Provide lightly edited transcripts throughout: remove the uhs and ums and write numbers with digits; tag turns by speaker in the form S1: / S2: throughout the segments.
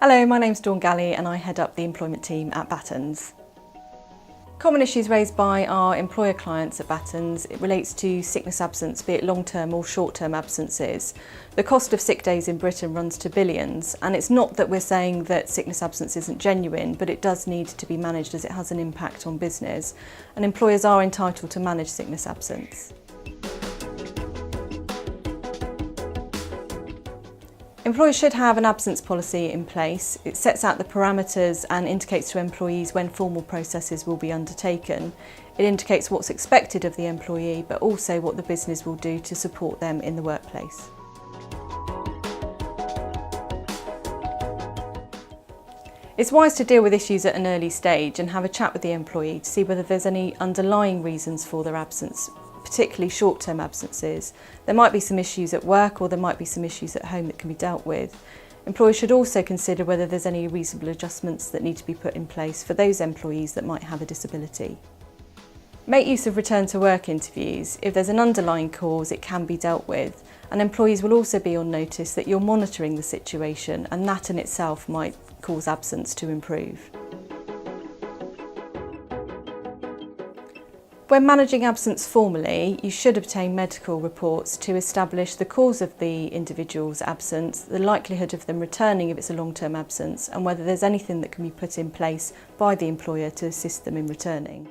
S1: Hello, my name's Gallie and I head up the employment team at Battens. Common issues raised by our employer clients at Battens, it relates to sickness absence, be it long-term or short-term absences. The cost of sick days in Britain runs to billions, and it's not that we're saying that sickness absence isn't genuine, but it does need to be managed as it has an impact on business, and employers are entitled to manage sickness absence. Employers should have an absence policy in place. It sets out the parameters and indicates to employees when formal processes will be undertaken. It indicates what's expected of the employee, but also what the business will do to support them in the workplace. It's wise to deal with issues at an early stage and have a chat with the employee to see whether there's any underlying reasons for their absence, particularly short-term absences. There might be some issues at work or there might be some issues at home that can be dealt with. Employers should also consider whether there's any reasonable adjustments that need to be put in place for those employees that might have a disability. Make use of return to work interviews. If there's an underlying cause, it can be dealt with, and employees will also be on notice that you're monitoring the situation, and that in itself might cause absence to improve. When managing absence formally, you should obtain medical reports to establish the cause of the individual's absence, the likelihood of them returning if it's a long-term absence, and whether there's anything that can be put in place by the employer to assist them in returning.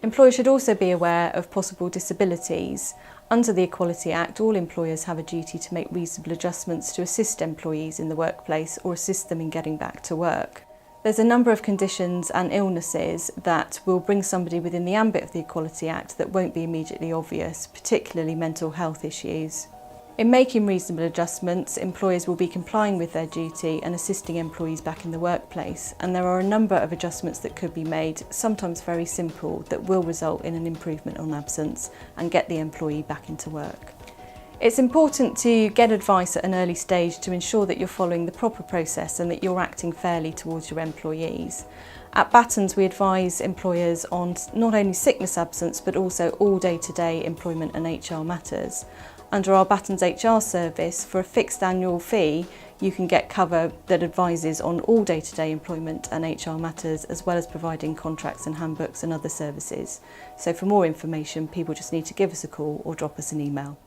S1: Employers should also be aware of possible disabilities. Under the Equality Act, all employers have a duty to make reasonable adjustments to assist employees in the workplace or assist them in getting back to work. There's a number of conditions and illnesses that will bring somebody within the ambit of the Equality Act that won't be immediately obvious, particularly mental health issues. In making reasonable adjustments, employers will be complying with their duty and assisting employees back in the workplace, and there are a number of adjustments that could be made, sometimes very simple, that will result in an improvement on absence and get the employee back into work. It's important to get advice at an early stage to ensure that you're following the proper process and that you're acting fairly towards your employees. At Battens, we advise employers on not only sickness absence but also all day-to-day employment and HR matters. Under our Battens HR service, for a fixed annual fee, you can get cover that advises on all day-to-day employment and HR matters, as well as providing contracts and handbooks and other services. So for more information, people just need to give us a call or drop us an email.